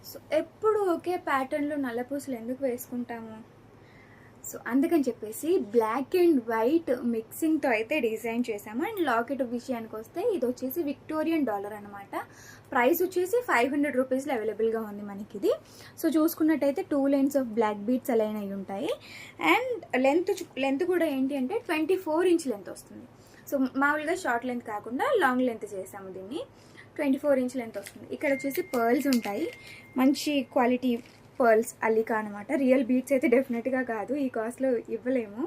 So ఎప్పుడు ఒకే ప్యాటర్న్లో నల్లపూసలు ఎందుకు వేసుకుంటాము? సో అందుకని చెప్పేసి బ్లాక్ అండ్ వైట్ మిక్సింగ్తో అయితే డిజైన్ చేసాము. అండ్ లాకెట్ విషయానికి వస్తే ఇది వచ్చేసి విక్టోరియన్ డాలర్ అనమాట. ప్రైస్ వచ్చేసి 500 రూపీస్లో అవైలబుల్గా ఉంది మనకి ఇది. సో చూసుకున్నట్టయితే 2 lines of black beads align అయి ఉంటాయి. అండ్ లెంత్ కూడా ఏంటి అంటే 24 ఇంచ్ లెంత్ వస్తుంది. సో మామూలుగా షార్ట్ లెంత్ కాకుండా లాంగ్ లెంత్ చేసాము దీన్ని. 24 ఇంచ్ లెంత్ వస్తుంది. ఇక్కడ వచ్చేసి పర్ల్స్ ఉంటాయి, మంచి క్వాలిటీ పర్ల్స్ అల్లిక అనమాట. రియల్ బీట్స్ అయితే డెఫినెట్గా కాదు, ఈ కాస్ట్లో ఇవ్వలేము.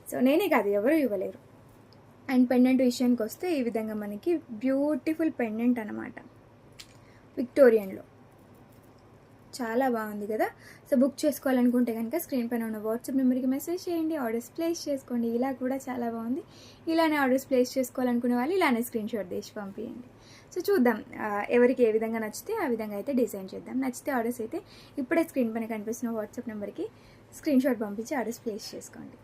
సో నేనే కాదు, ఎవరు ఇవ్వలేరు. అండ్ పెండెంట్ విషయానికి వస్తే ఈ విధంగా మనకి బ్యూటిఫుల్ పెండెంట్ అనమాట, విక్టోరియన్లో. చాలా బాగుంది కదా. సో బుక్ చేసుకోవాలనుకుంటే కనుక స్క్రీన్ పైన ఉన్న వాట్సాప్ నెంబర్కి మెసేజ్ చేయండి, ఆర్డర్స్ ప్లేస్ చేసుకోండి. ఇలా కూడా చాలా బాగుంది. ఇలానే ఆర్డర్స్ ప్లేస్ చేసుకోవాలనుకునే వాళ్ళు ఇలానే స్క్రీన్ షాట్ తీసి పంపించండి. సో చూద్దాం ఎవరికి ఏ విధంగా నచ్చితే ఆ విధంగా అయితే డిజైన్ చేద్దాం. నచ్చితే ఆర్డర్స్ అయితే ఇప్పుడే స్క్రీన్ పైన కనిపిస్తున్న వాట్సాప్ నెంబర్కి స్క్రీన్ షాట్ పంపించి ఆర్డర్స్ ప్లేస్ చేసుకోండి.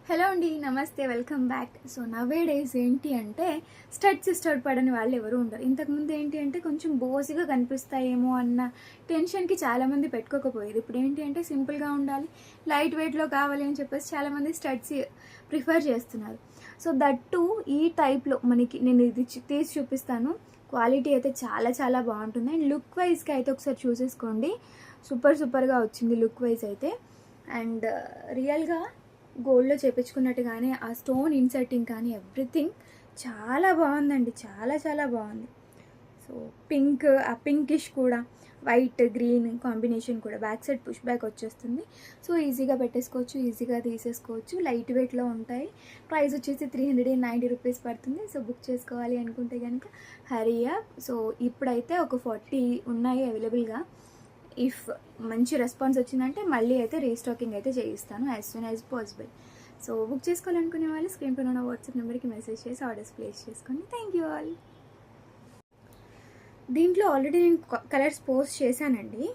హలో అండి, నమస్తే, వెల్కమ్ బ్యాక్. సో నవే డేస్ ఏంటి అంటే స్టడ్ పడని వాళ్ళు ఎవరు ఉండరు. ఇంతకుముందు ఏంటి అంటే కొంచెం బోసిగా కనిపిస్తాయేమో అన్న టెన్షన్కి చాలామంది పెట్టుకోకపోయేది. ఇప్పుడు ఏంటి అంటే సింపుల్గా ఉండాలి, లైట్ వెయిట్లో కావాలి అని చెప్పేసి చాలామంది స్టడ్స్ ప్రిఫర్ చేస్తున్నారు. సో దట్టు ఈ టైప్లో మనకి నేను ఇది తీసి చూపిస్తాను. క్వాలిటీ అయితే చాలా చాలా బాగుంటుంది. అండ్ లుక్ వైజ్గా అయితే ఒకసారి చూసేసుకోండి, సూపర్గా వచ్చింది లుక్ వైజ్ అయితే. అండ్ రియల్గా గోల్డ్లో చేపించుకున్నట్టుగానే ఆ స్టోన్ ఇన్సర్టింగ్ కానీ ఎవ్రీథింగ్ చాలా బాగుందండి, చాలా చాలా బాగుంది. సో ఆ పింకిష్ కూడా వైట్ గ్రీన్ కాంబినేషన్ కూడా బ్యాక్ సైడ్ పుష్ బ్యాక్ వచ్చేస్తుంది. సో ఈజీగా పెట్టేసుకోవచ్చు, ఈజీగా తీసేసుకోవచ్చు, లైట్ వెయిట్లో ఉంటాయి. ప్రైస్ వచ్చేసి 390 రూపీస్ పడుతుంది. సో బుక్ చేసుకోవాలి అనుకుంటే కనుక హరీ అప్. సో ఇప్పుడైతే ఒక 40 ఉన్నాయి అవైలబుల్గా. ఇఫ్ మంచి రెస్పాన్స్ వచ్చిందంటే మళ్ళీ అయితే రీస్టాకింగ్ అయితే చేయిస్తాను as soon as possible. So book చేసుకోవాలనుకునే వాళ్ళు స్క్రీన్ పైన ఉన్న వాట్సాప్ నెంబర్కి మెసేజ్ చేసి ఆర్డర్స్ ప్లేస్ చేసుకోండి. Thank you all. దీంట్లో ఆల్రెడీ నేను కలర్స్ పోస్ట్ చేశానండి.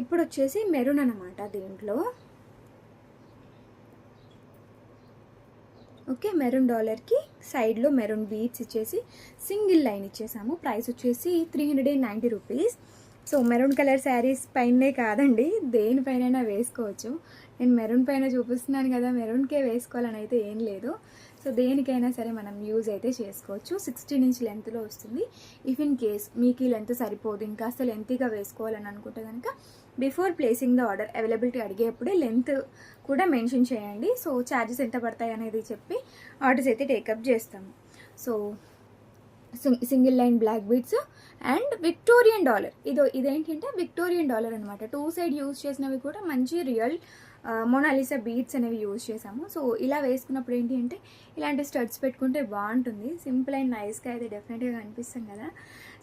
ఇప్పుడు వచ్చేసి మెరూన్ అనమాట. దీంట్లో ఓకే, మెరూన్ డాలర్కి సైడ్లో మెరూన్ బీడ్స్ ఇచ్చేసి సింగిల్ లైన్ ఇచ్చేసాము. ప్రైస్ వచ్చేసి 390 rupees. So maroon colour saris పైనే కాదండి, దేనిపైన వేసుకోవచ్చు. నేను మెరూన్ పైన చూపిస్తున్నాను కదా, మెరూన్కే వేసుకోవాలని అయితే ఏం లేదు. సో దేనికైనా సరే మనం యూజ్ అయితే చేసుకోవచ్చు. 16 ఇంచ్ లెంత్లో వస్తుంది. ఇఫ్ ఇన్ కేస్ మీకు ఈ లెంత్ సరిపోదు, ఇంకా అసలు లెంతీగా వేసుకోవాలని అనుకుంటే కనుక before placing the order availability అడిగేప్పుడే లెంత్ కూడా మెన్షన్ చేయండి. సో ఛార్జెస్ ఎంత పడతాయి అనేది చెప్పి ఆర్డర్స్ అయితే టేకప్ చేస్తాము. So single line black beads and Victorian dollar. ఇదేంటంటే విక్టోరియన్ డాలర్ అనమాట. 2 సైడ్ యూజ్ చేసినవి కూడా మంచి రియల్ మోనాలిసా బీడ్స్ అనేవి యూజ్ చేసాము. సో ఇలా వేసుకున్నప్పుడు ఏంటి అంటే ఇలాంటి స్టడ్స్ పెట్టుకుంటే బాగుంటుంది. సింపుల్ అండ్ నైస్గా అయితే డెఫినెట్గా కనిపిస్తాం కదా.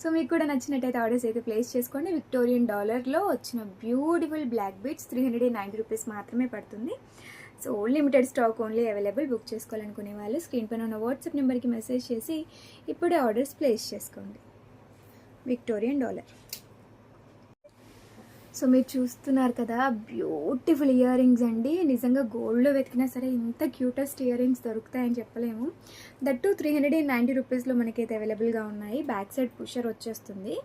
సో మీకు కూడా నచ్చినట్టయితే ఆర్డర్స్ అయితే ప్లేస్ చేసుకోండి. విక్టోరియన్ డాలర్లో వచ్చిన బ్యూటిఫుల్ బ్లాక్ బీడ్స్ 390 రూపీస్ మాత్రమే పడుతుంది. So limited stock only available. Book చేసుకోవాలనుకునే వాళ్ళు స్క్రీన్ పైన ఉన్న వాట్సాప్ నెంబర్కి మెసేజ్ చేసి ఇప్పుడే ఆర్డర్స్ ప్లేస్ చేసుకోండి. Victorian dollar. సో మీరు చూస్తున్నారు కదా, బ్యూటిఫుల్ ఇయర్ రింగ్స్ అండి. నిజంగా గోల్డ్లో వెతికినా సరే ఇంత క్యూటెస్ట్ ఇయర్ రింగ్స్ దొరుకుతాయని చెప్పలేము. దట్టు 390 రూపీస్లో మనకైతే అవైలబుల్గా ఉన్నాయి. బ్యాక్ సైడ్ పుషర్ వచ్చేస్తుంది.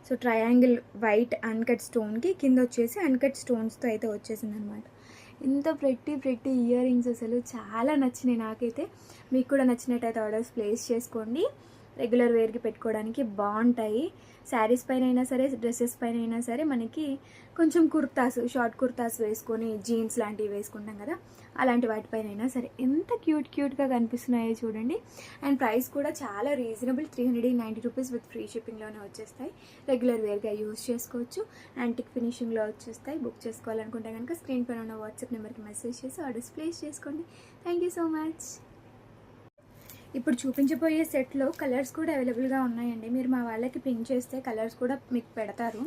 సో ట్రయాంగిల్ వైట్ అన్కట్ స్టోన్కి కింద వచ్చేసి అన్కట్ స్టోన్స్తో అయితే వచ్చేసింది అనమాట. ఇంత ప్రెట్టి ఇయర్ రింగ్స్ అసలు చాలా నచ్చినాయి నాకైతే. మీకు కూడా నచ్చినట్టయితే ఆర్డర్స్ ప్లేస్ చేసుకోండి. రెగ్యులర్ వేర్కి పెట్టుకోవడానికి బాగుంటాయి. శారీస్ పైన అయినా సరే, డ్రెస్సెస్ పైన అయినా సరే, మనకి కొంచెం షార్ట్ కుర్తాస్ వేసుకొని జీన్స్ లాంటివి వేసుకుంటాం కదా, అలాంటి వాటిపైన అయినా సరే ఎంత క్యూట్గా కనిపిస్తున్నాయో చూడండి. అండ్ ప్రైస్ కూడా చాలా రీజనబుల్, 390 రూపీస్ విత్ ఫ్రీ షిప్పింగ్లోనే వచ్చేస్తాయి. రెగ్యులర్ వేర్గా యూజ్ చేసుకోవచ్చు. యాంటిక్ ఫినిషింగ్లో వచ్చేస్తాయి. బుక్ చేసుకోవాలనుకుంటే కనుక స్క్రీన్ పైన ఉన్న వాట్సాప్ నెంబర్కి మెసేజ్ చేసి ఆర్డర్స్ ప్లేస్ చేసుకోండి. Thank you so much. ఇప్పుడు చూపించబోయే సెట్లో కలర్స్ కూడా అవైలబుల్గా ఉన్నాయండి. మీరు మా వాళ్ళకి పింక్ చేస్తే కలర్స్ కూడా మీకు పెడతారు.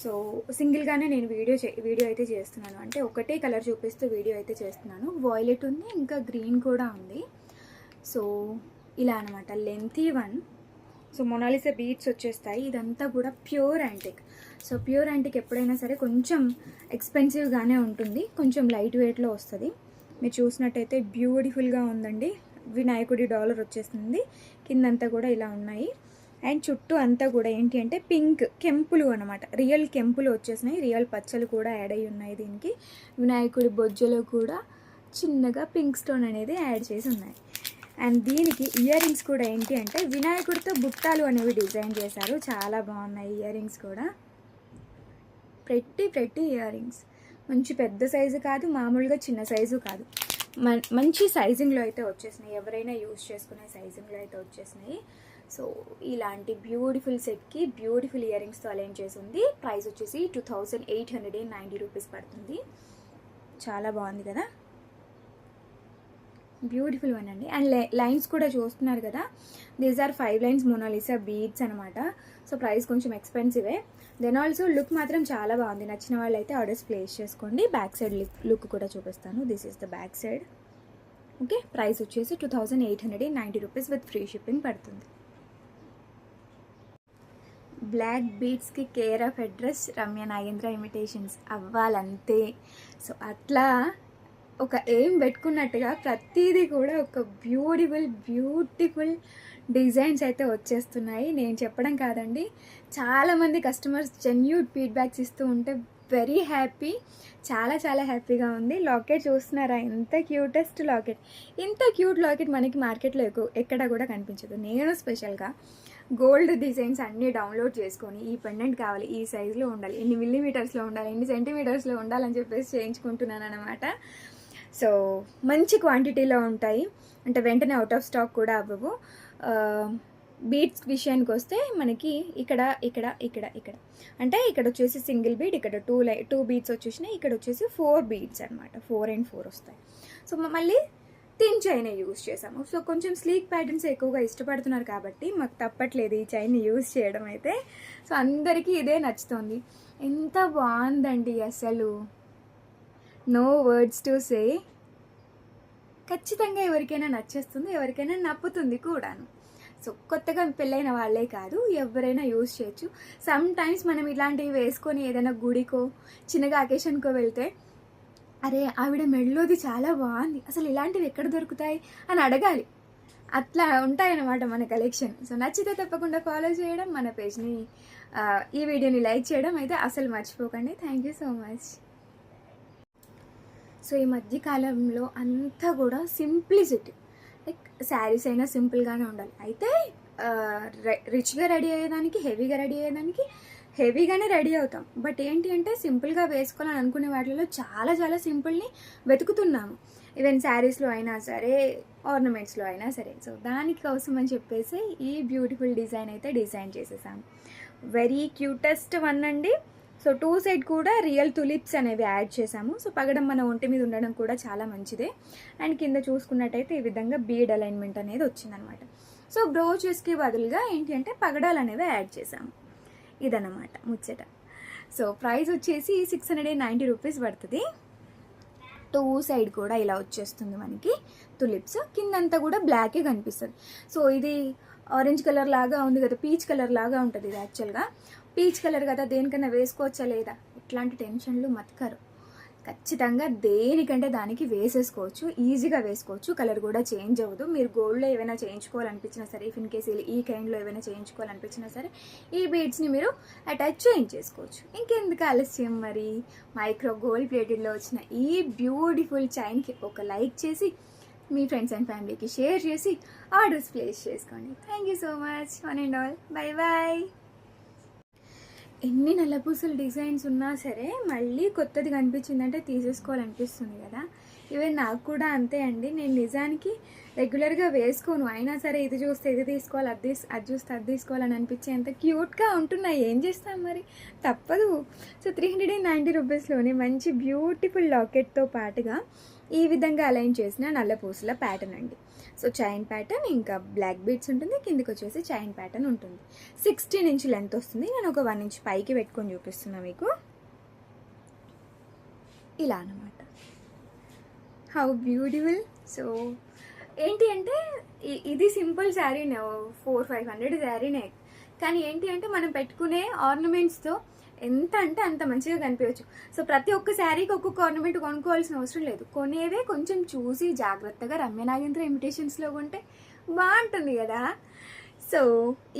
సో సింగిల్గానే నేను వీడియో అయితే చేస్తున్నాను, అంటే ఒకటే కలర్ చూపిస్తూ వీడియో అయితే చేస్తున్నాను. వాయిలెట్ ఉంది, ఇంకా గ్రీన్ కూడా ఉంది. సో ఇలా అనమాట, lengthy one. So Mona Lisa beads వచ్చేస్తాయి. ఇదంతా కూడా pure antique. So pure antique ఎప్పుడైనా సరే కొంచెం ఎక్స్పెన్సివ్గానే ఉంటుంది, కొంచెం లైట్ వెయిట్లో వస్తుంది. మీరు చూసినట్టయితే బ్యూటిఫుల్గా ఉందండి. వినాయకుడి డాలర్ వచ్చేస్తుంది. కిందంతా కూడా ఇలా ఉన్నాయి. అండ్ చుట్టూ అంతా కూడా ఏంటి అంటే పింక్ కెంపులు అనమాట, రియల్ కెంపులు వచ్చేసినాయి, రియల్ పచ్చలు కూడా యాడ్ అయ్యి ఉన్నాయి దీనికి. వినాయకుడి బొజ్జలో కూడా చిన్నగా పింక్ స్టోన్ అనేది యాడ్ చేసి ఉన్నాయి. అండ్ దీనికి ఇయర్ రింగ్స్ కూడా ఏంటి అంటే వినాయకుడితో బుట్టాలు అనేవి డిజైన్ చేశారు, చాలా బాగున్నాయి ఇయర్ రింగ్స్ కూడా. ప్రతి ఇయర్ రింగ్స్ మంచి పెద్ద సైజు కాదు, మామూలుగా చిన్న సైజు కాదు, మంచి సైజింగ్లో అయితే వచ్చేసినాయి, ఎవరైనా యూజ్ చేసుకునే సైజింగ్లో అయితే వచ్చేసినాయి. సో ఇలాంటి బ్యూటిఫుల్ సెట్కి బ్యూటిఫుల్ ఇయర్ రింగ్స్తో అలైన్ చేసి ఉంది. ప్రైస్ వచ్చేసి 2890 రూపీస్ పడుతుంది. చాలా బాగుంది కదా, బ్యూటిఫుల్ వన్ అండి. అండ్ లైన్స్ కూడా చూస్తున్నారు కదా, these are 5 lines Mona Lisa beads అనమాట. సో ప్రైస్ కొంచెం ఎక్స్పెన్సివే. దెన్ ఆల్సో లుక్ మాత్రం చాలా బాగుంది. నచ్చిన వాళ్ళు అయితే ఆర్డర్స్ ప్లేస్ చేసుకోండి. బ్యాక్ సైడ్ లుక్ కూడా చూపిస్తాను. This is the back side. Okay, price వచ్చేసి 2890 రూపీస్ విత్ ఫ్రీ షిప్పింగ్ పడుతుంది. బ్లాక్ బీడ్స్కి care of address Ramya Nagendra imitations అవ్వాలంతే. సో అట్లా ఒక ఎయిమ్ పెట్టుకున్నట్టుగా ప్రతిదీ కూడా ఒక బ్యూటిఫుల్ డిజైన్స్ అయితే వచ్చేస్తున్నాయి. నేను చెప్పడం కాదండి, చాలామంది కస్టమర్స్ జెన్యూన్ ఫీడ్బ్యాక్స్ ఇస్తూ ఉంటే వెరీ హ్యాపీ, చాలా హ్యాపీగా ఉంది. లాకెట్ చూస్తున్నారా, ఎంత క్యూటెస్ట్ లాకెట్. ఇంత క్యూట్ లాకెట్ మనకి మార్కెట్లో ఎక్కడ కూడా కనిపించదు. నేను స్పెషల్గా గోల్డ్ డిజైన్స్ అన్నీ డౌన్లోడ్ చేసుకొని ఈ పెండెంట్ కావాలి, ఈ సైజులో ఉండాలి, ఎన్ని మిల్లీమీటర్స్లో ఉండాలి, ఎన్ని సెంటీమీటర్స్లో ఉండాలని చెప్పేసి చేయించుకుంటున్నాను అనమాట. సో మంచి క్వాంటిటీలో ఉంటాయి, అంటే వెంటనే అవుట్ ఆఫ్ స్టాక్ కూడా అవ్వవు. బీడ్స్ విషయానికి వస్తే మనకి ఇక్కడ అంటే ఇక్కడ వచ్చేసి సింగిల్ బీడ్, ఇక్కడ 2 బీడ్స్ వచ్చేసినాయి, ఇక్కడ వచ్చేసి 4 బీడ్స్ అనమాట, 4 and 4 వస్తాయి. సో మళ్ళీ థిన్ చైన్ యూజ్ చేసాము. సో కొంచెం స్లీక్ ప్యాటర్న్స్ ఎక్కువగా ఇష్టపడుతున్నారు కాబట్టి మాకు తప్పట్లేదు ఈ చైన్ యూజ్ చేయడం అయితే. సో అందరికీ ఇదే నచ్చుతుంది. ఎంత బాగుందండి అసలు, నో వర్డ్స్ టు సే. ఖచ్చితంగా ఎవరికైనా నచ్చేస్తుంది, ఎవరికైనా నప్పుతుంది కూడాను. సో కొత్తగా పెళ్ళైన వాళ్ళే కాదు, ఎవరైనా యూజ్ చేయొచ్చు. సమ్ టైమ్స్ మనం ఇలాంటివి వేసుకొని ఏదైనా గుడికో చిన్నగా అకేషన్కో వెళ్తే, అరే ఆవిడ మెడలోది చాలా బాగుంది, అసలు ఇలాంటివి ఎక్కడ దొరుకుతాయి అని అడగాలి. అట్లా ఉంటాయన్నమాట మన కలెక్షన్. సో నచ్చితే తప్పకుండా ఫాలో చేయడం, మన పేజ్ని ఈ వీడియోని లైక్ చేయడం అయితే అసలు మర్చిపోకండి. Thank you so much. So ఈ మధ్యకాలంలో అంతా కూడా సింప్లిసిటీ, లైక్ శారీస్ అయినా సింపుల్గానే ఉండాలి. అయితే రిచ్గా రెడీ అయ్యేదానికి, హెవీగా రెడీ అయ్యేదానికి హెవీగానే రెడీ అవుతాం. బట్ ఏంటి అంటే సింపుల్గా వేసుకోవాలని అనుకునే వాటిలో చాలా సింపుల్ని వెతుకుతున్నాము. ఈవెన్ శారీస్లో అయినా సరే, ఆర్నమెంట్స్లో అయినా సరే. సో దానికి కోసం అని చెప్పేసి ఈ బ్యూటిఫుల్ డిజైన్ అయితే డిజైన్ చేసేసాము. వెరీ క్యూటెస్ట్ వన్ అండి. సో 2 సైడ్ కూడా రియల్ తులిప్స్ అనేవి యాడ్ చేసాము. సో పగడం మన ఒంటి మీద ఉండడం కూడా చాలా మంచిదే. అండ్ కింద చూసుకున్నట్టయితే ఈ విధంగా బీడ్ అలైన్మెంట్ అనేది వచ్చిందనమాట. సో బ్రోచెస్కి బదులుగా ఏంటి అంటే పగడాలు అనేవి యాడ్ చేసాము. ఇదన్నమాట ముచ్చట. సో ప్రైస్ వచ్చేసి 690 రూపీస్ పడుతుంది. 2 సైడ్ కూడా ఇలా వచ్చేస్తుంది మనకి తులిప్స్. కిందంతా కూడా బ్లాకే కనిపిస్తుంది. సో ఇది ఆరెంజ్ కలర్ లాగా ఉంది కదా, పీచ్ కలర్ లాగా ఉంటుంది ఇది. యాక్చువల్గా పీచ్ కలర్ కదా, దేనికన్నా వేసుకోవచ్చా లేదా, ఇట్లాంటి టెన్షన్లు మత్కరు. ఖచ్చితంగా దేనికంటే దానికి వేసేసుకోవచ్చు, ఈజీగా వేసుకోవచ్చు. కలర్ కూడా చేంజ్ అవ్వదు. మీరు గోల్డ్లో ఏమైనా చేయించుకోవాలనిపించినా సరే, ఇఫ్ ఇన్ కేసు ఈ కైండ్లో ఏమైనా చేయించుకోవాలనిపించినా సరే, ఈ బీడ్స్ని మీరు అటాచ్ చేయించేసుకోవచ్చు. ఇంకెందుకు ఆలస్యం, మరి మైక్రో గోల్డ్ ప్లేటెడ్లో వచ్చిన ఈ బ్యూటిఫుల్ చైన్కి ఒక లైక్ చేసి మీ ఫ్రెండ్స్ అండ్ ఫ్యామిలీకి షేర్ చేసి ఆర్డర్స్ ప్లేస్ చేసుకోండి. Thank you so much, one and all. By. ఎన్ని నల్లపూసల డిజైన్స్ ఉన్నా సరే మళ్ళీ కొత్తది కనిపించిందంటే తీసేసుకోవాలనిపిస్తుంది కదా. ఈవెన్ నాకు కూడా అంతే అండి. నేను నిజానికి రెగ్యులర్గా వేసుకోను, అయినా సరే ఇది చూస్తే ఇది తీసుకోవాలి, అది చూస్తే అది తీసుకోవాలని అనిపించేంత క్యూట్గా ఉంటున్నాయి. ఏం చేస్తాం మరి, తప్పదు. సో 390 రూపీస్లోనే మంచి బ్యూటిఫుల్ లాకెట్తో పాటుగా ఈ విధంగా అలైన్ చేసిన నల్లపూసల ప్యాటర్న్ అండి. సో చైన్ ప్యాటర్న్, ఇంకా బ్లాక్ బీడ్స్ ఉంటుంది, కిందకి వచ్చేసి చైన్ ప్యాటర్న్ ఉంటుంది. 16 ఇంచ్ లెంత్ వస్తుంది. నేను ఒక 1 ఇంచ్ పైకి పెట్టుకొని చూపిస్తున్నా మీకు. ఇలా అన్నమాట. How beautiful. సో ఏంటి అంటే ఇది సింపుల్ శారీనే, 400-500 శారీనే. కానీ ఏంటి అంటే మనం పెట్టుకునే ఆర్నమెంట్స్తో ఎంత అంటే అంత మంచిగా కనిపించవచ్చు. సో ప్రతి ఒక్క శారీకి ఒక్కొక్క ఆర్నమెంట్ కొనుక్కోవాల్సిన అవసరం లేదు. కొనేవే కొంచెం చూసి జాగ్రత్తగా రమ్య నాగేంద్ర ఇమిటేషన్స్లో కొంటే బాగుంటుంది కదా. సో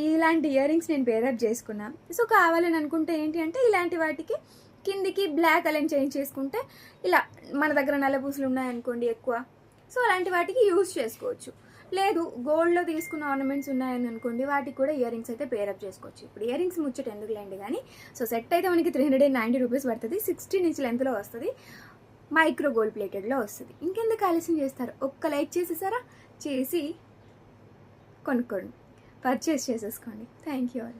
ఇలాంటి ఇయర్ రింగ్స్ నేను పేరప్ చేసుకున్నాను. సో కావాలని అనుకుంటే ఏంటి అంటే ఇలాంటి వాటికి కిందికి బ్లాక్ అలైన్ చేంజ్ చేసుకుంటే ఇలా మన దగ్గర నల్లపూసలు ఉన్నాయనుకోండి ఎక్కువ, సో అలాంటి వాటికి యూజ్ చేసుకోవచ్చు. లేదు గోల్డ్లో తీసుకున్న ఆర్నమెంట్స్ ఉన్నాయని అనుకోండి, వాటికి కూడా ఇయర్ రింగ్స్ అయితే పేరప్ చేసుకోవచ్చు. ఇప్పుడు ఇయర్ రింగ్స్ ముచ్చట ఎందుకులేండి కానీ, సో సెట్ అయితే మనకి 390 రూపీస్ పడుతుంది. 16 ఇంచ్ లెంత్లో వస్తుంది, మైక్రో గోల్డ్ ప్లేటెడ్లో వస్తుంది. ఇంకెందుకు ఆలస్యం చేస్తారు, ఒక్క లైక్ చేసేసారా, చేసి కొనుక్కోండి, పర్చేస్ చేసేసుకోండి. Thank you all.